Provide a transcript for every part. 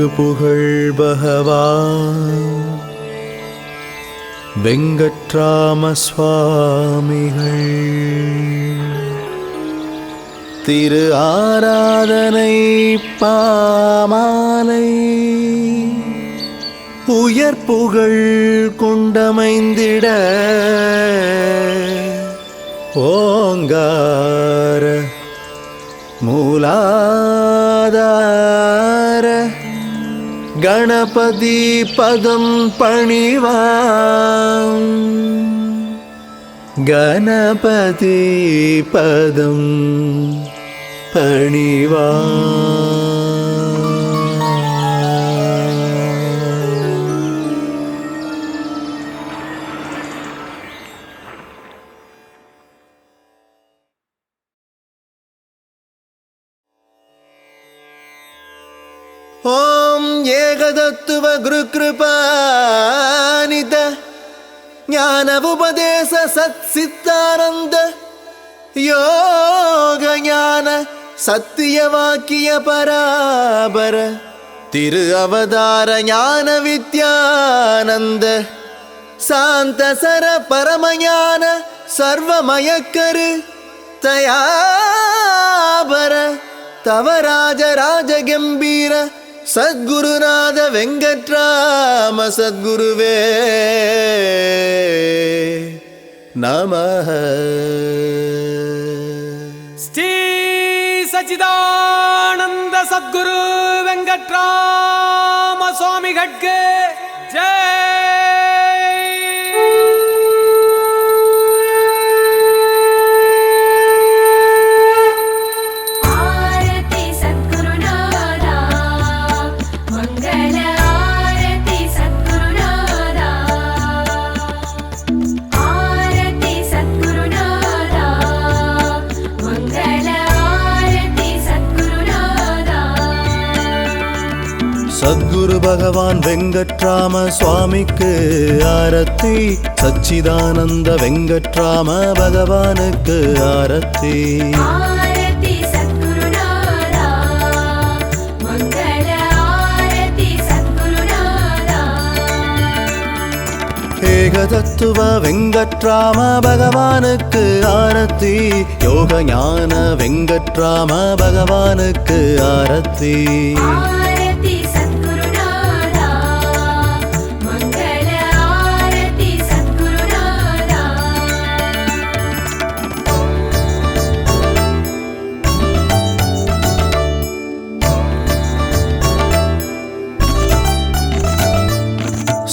திருப்புகழ் பகவான் வெங்கட்ராம சுவாமிகள் திரு ஆராதனை பாமாலை உயர் புகழ் கொண்டமைந்திட ஓங்கார மூலாதார கணபதி பதம் பணிவாம் கணபதி பதம் பணிவாம். ஓம் ஏகதத்துவ குரு கிருபாநித ஞான உபதேச சத் சித்தானந்த யோக ஞான சத்திய வாக்கிய பராபர திரு அவதார ஞான வித்யானந்த சாந்த சர பரமஞான சர்வமயக்கரு தயாபர தவராஜ ராஜ கம்பீர சத்குருநாத வெங்கட்ராம சத்குருவே நமஹ. ஸ்ரீ சச்சிதானந்த சத்குரு வெங்கட்ராம சுவாமிகட்கு ஜெய். சத்குரு பகவான் வெங்கட்ராம சுவாமிக்கு ஆரத்தி, சச்சிதானந்த வெங்கட்ராம பகவானுக்கு ஆரத்தி. ஏகதத்துவ வெங்கட்ராம பகவானுக்கு ஆரத்தி, யோக ஞான வெங்கட்ராம பகவானுக்கு ஆரத்தி.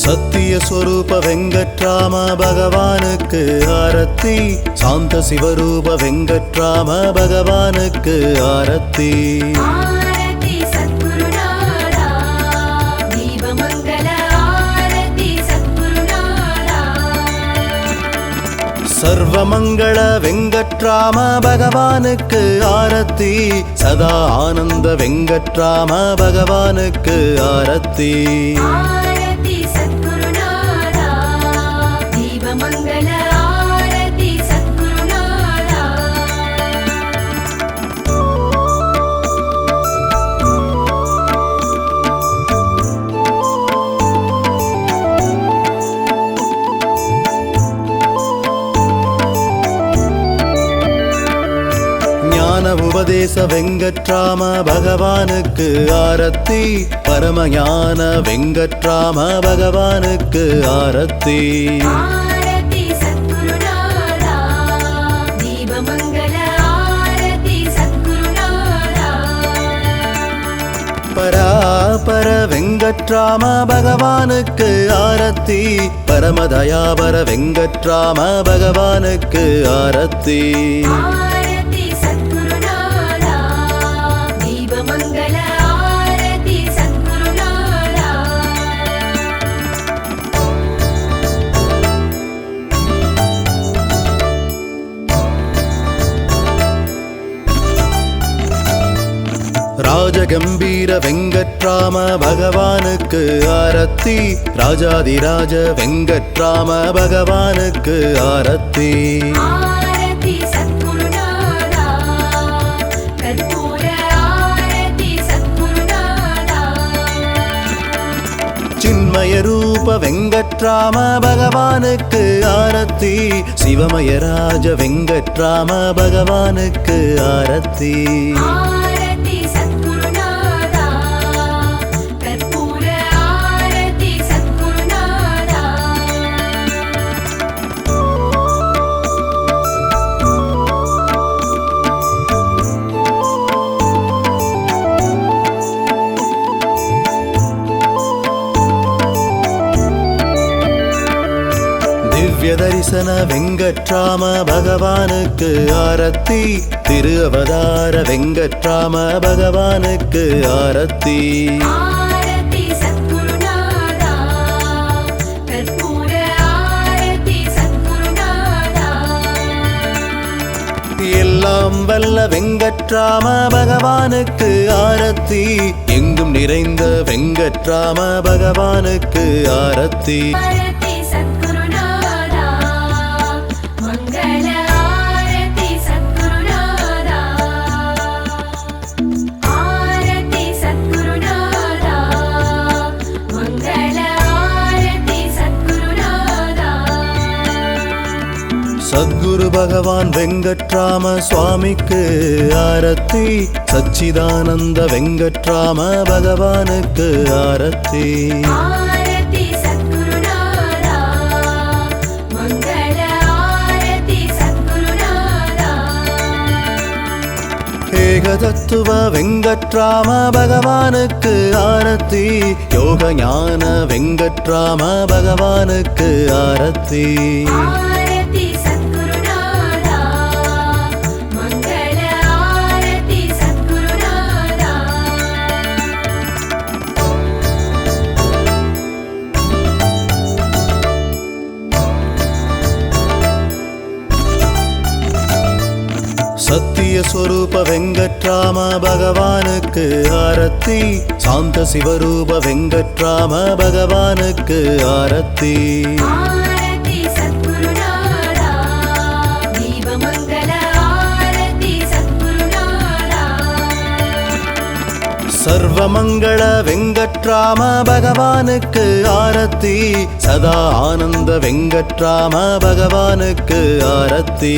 சத்திய ஸ்வரூப வெங்கட்ராம பகவானுக்கு ஆரத்தி, சாந்த சிவரூப வெங்கட்ராம பகவானுக்கு ஆரத்தி. சர்வமங்கள வெங்கட்ராம பகவானுக்கு ஆரத்தி, சதா ஆனந்த வெங்கட்ராம பகவானுக்கு ஆரத்தி. உபதேச வெங்கட்ராம பகவானுக்கு ஆரத்தி, பரமஞான வெங்கட்ராம பகவானுக்கு ஆரத்தி. பராபர வெங்கட்ராம பகவானுக்கு ஆரத்தி, பரமதயாபர வெங்கட்ராம பகவானுக்கு ஆரத்தி. ராஜகம்பீர வெங்கட்ராம பகவானுக்கு ஆரத்தி, ராஜாதிராஜ வெங்கட்ராம பகவானுக்கு ஆரத்தி. சின்மய ரூப வெங்கட்ராம பகவானுக்கு ஆரத்தி சிவமயராஜ வெங்கட்ராம பகவானுக்கு ஆரத்தி ஆரதி சத்குருநாதா கற்பூர ஆரதி சத்குருநாதா திவ்ய தரிசன வெங்கட்ராம பகவானுக்கு ஆரத்தி திரு அவதார வெங்கட்ராம பகவானுக்கு ஆரத்தி ஆரதி சத்குருநாதா கற்பூர ஆரதி சத்குருநாதா எல்லாம் வல்ல வெங்கட்ராம பகவானுக்கு ஆரத்தி எங்கும் நிறைந்த வெங்கட்ராம பகவானுக்கு ஆரத்தி ஆரதி சத்குருநாதா மங்கள ஆரதி சத்குருநாதா ஆரதி சத்குருநாதா மங்கள ஆரதி சத்குருநாதா சத்குரு பகவான் வெங்கட்ராம சுவாமிக்கு ஆரத்தி சச்சிதானந்த வெங்கட்ராம பகவானுக்கு ஆரத்தி ஆரதி சத்குருநாதா மங்கள ஆரதி சத்குருநாதா ஏகதத்துவ வெங்கட்ராம பகவானுக்கு ஆரத்தி யோக ஞான வெங்கட்ராம பகவானுக்கு ஆரத்தி ஆரதி சத்குருநாதா மங்கள ஆரதி சத்குருநாதா சத்திய ஸ்வரூப வெங்கட்ராம பகவானுக்கு ஆரத்தி சாந்த சிவரூப வெங்கட்ராம பகவானுக்கு ஆரத்தி ஆரதி சத்குருநாதா தீபமங்கள ஆரதி சத்குருநாதா சர்வமங்கள வெங்கட்ராம பகவானுக்கு ஆரத்தி சதா ஆனந்த வெங்கட்ராம பகவானுக்கு ஆரத்தி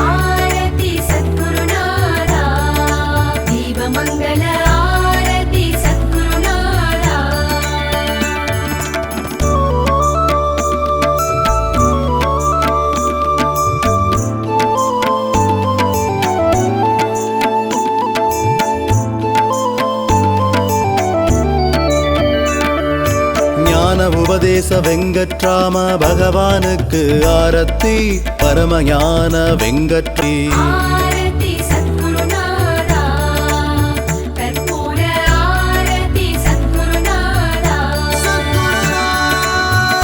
ஆரதி சத்குருநாதா தீபமங்கள ஆரதி சத்குருநாதா ஞான உபதேச வெங்கட்ராம பகவானுக்கு ஆரத்தி பரமஞான வெங்கட்ரி ஆரதி சத்குருநாதா கற்பூர ஆரதி சத்குருநாதா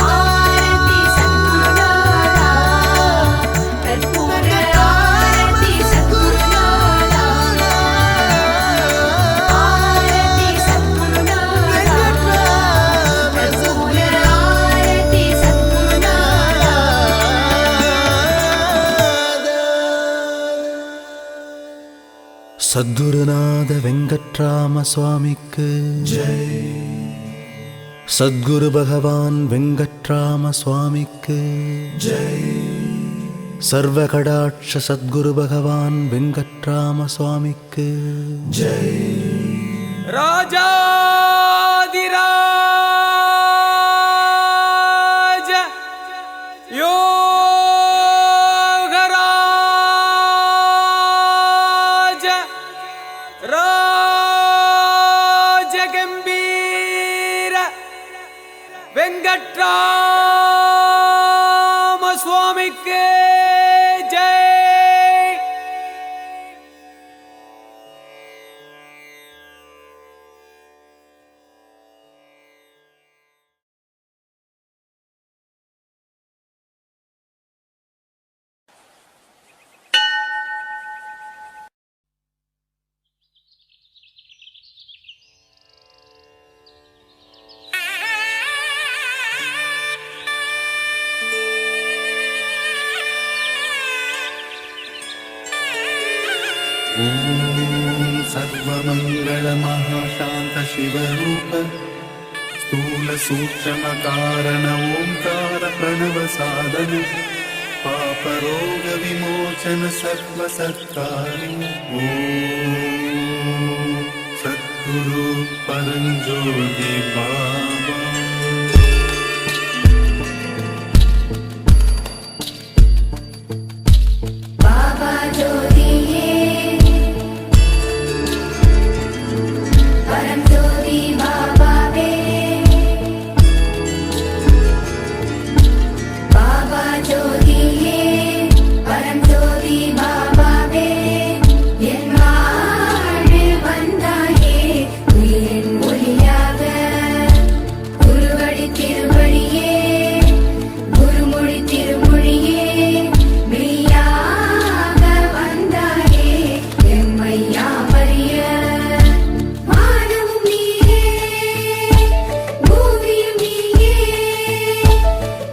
ஆரதி சத்குருநாதா கற்பூர ஆரதி சத்குருநாதா ஆரதி சத்குருநாதா கற்பூர ஆரதி சத்குருநாதா சத்குருநாத வெங்கட்ராம சுவாமிக்கு ஜெய். சத்குரு பகவான் வெங்கட்ராம சுவாமிக்கு ஜெய். சர்வகடாட்ச சத்குரு பகவான் வெங்கட்ராம சுவாமிக்கு ஜெய். ராஜாதிராஜ யோகராஜ ராஜகம்பீர வெங்கட்ராம சுவாமிக்கு ஜெய். सर्वमंगल महाशांत शिवरूप स्थूल सूक्ष्म कारण ओंकार प्रणव साधन पाप रोग विमोचन सर्व सत्कारी ओम सद्गुरु परंज्योति बाबा। बाबा ज्योति है परम ज्योति बाबा वे बाबा ज्योति है परम ज्योति बाबा वे என் வாழ்வில் வந்தாயே உயிரின் ஒளியாக குருவடி திருவடியே குருமொழி திருமொழியே மெய்யாக வந்தாயே எம்மையாமறிய வானமும் நீயே பூமியும் நீயே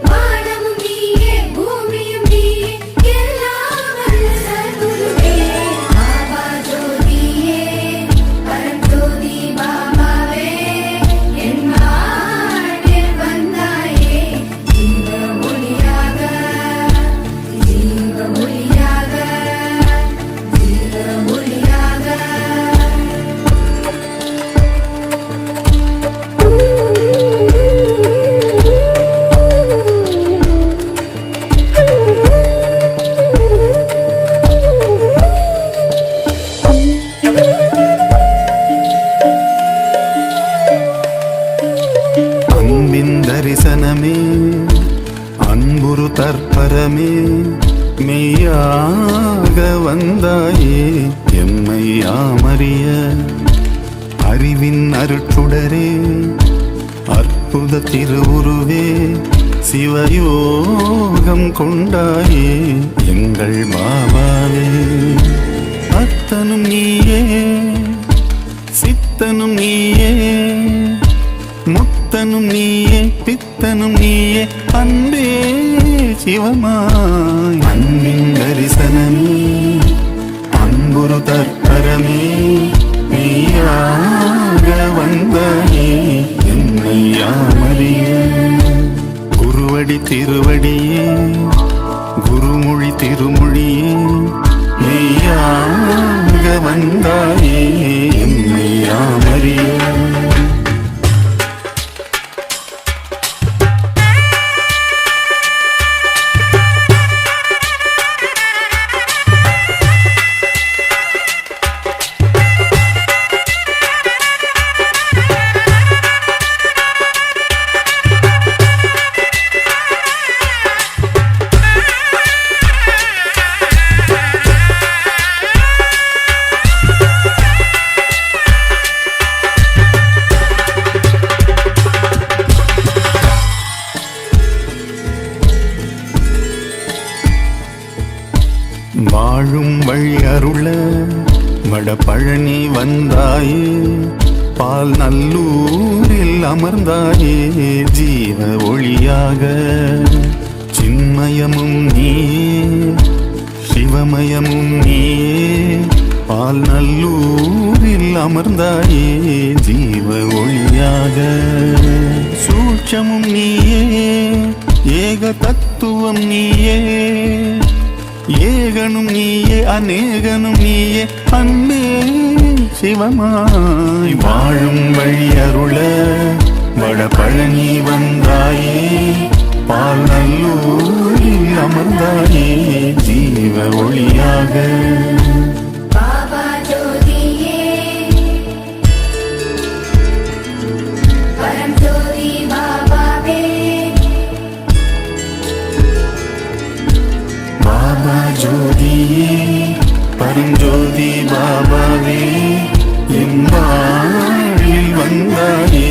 வானமும் நீயே பூமியும் நீயே எல்லாம் வல்ல சத்குருவே பாபா ஜோதியே பரம் ஜோதி பாபாவே என் வாழ்வில் வந்தாயே ஜீவ ஒளியாக ஜீவ ஒளியாக ஜீவ ஒளியாக அன்பின் தரிசனமே அன்புரு தற்பரமே மெய்யாக வந்தாயே எம்மை யாமறிய அறிவின் அருட்சுடரே அற்புத திருவுருவே சிவயோகம் கொண்டாயே எங்கள் பாபாவே அத்தனும் நீயே சித்தனும் நீயே முத்தனும் நீயே பித்தனும் நீயே அன்பே சிவமாய் அன்பின் தரிசனமே அன்புரு தற்பரமே மெய்யாக வந்தாயே என்னை யாமறிய குருவடி திருவடியே குருமொழி திருமொழியே மெய்யாக வந்தாயே என்னை யாமறிய வாழும் வழி அருள வட பழனி வந்தாயே பால் நல்லூரில் அமர்ந்தாயே ஜீவ ஒளியாக சின்மயமும் நீயே சிவமயமும் நீயே பால் நல்லூரில் அமர்ந்தாயே ஜீவ ஒளியாக சூட்சமும் நீயே ஏக தத்துவம் நீயே ஏகனும் நீயே அநேகனும் நீயே அன்பே சிவமாய் வாழும் வழி அருள வட பழனி வந்தாயே பால் நல்லூரில் அமர்ந்தாயே ஜீவ ஒளியாக बाबा ज्योतिये परम ज्योति बाबा वे பாபா ஜோதியே பரஞ்சோதி பாபாவே என் வாழ்வில் வந்தாயே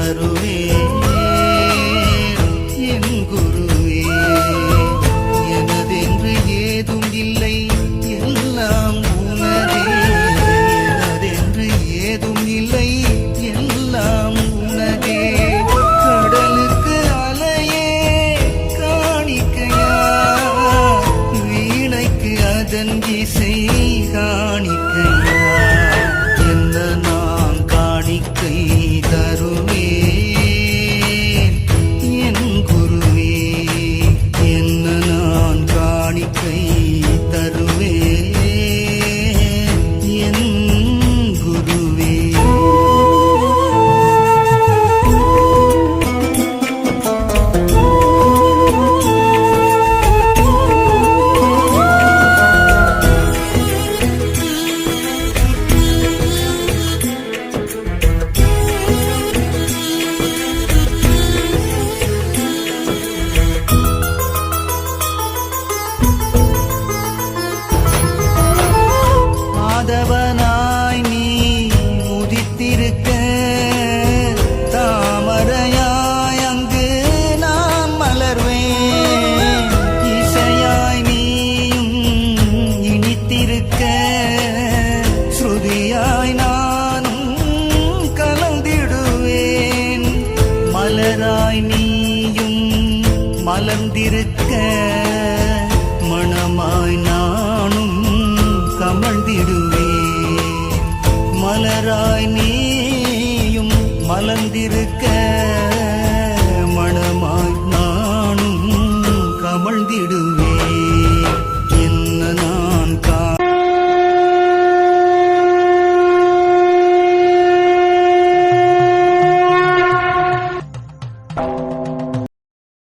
தருவேன் என் குருவே. எனதென்று ஏதும் இல்லை, எல்லாம் உனதே. எனதென்று ஏதும் இல்லை, எல்லாம் உனதே. கடலுக்கு அலையே காணிக்கையா, வீணைக்கு அதன் இசை காணிக்கையா. என்ன நான் காணிக்கை தருவேன் என் குருவே. என்ன நான் காணிக்கை தருவேன் என் குருவே. மாதவனாய் நீ உதித்திருக்க, தாமரையாய் அங்கு நான் மலர்வேன். இசையாய் நீயும் இனித்திருக்க, ஸ்ருதியாய் நானும் கலந்திடுவேன். மலராய் நீயும் மலர்ந்திருக்க, மணமாய் நானும் கமழ்ந்திடுவேன். மலராய் நீயும் மலர்ந்திருக்க, மணமாய் நானும் கமழ்ந்திடுவேன்.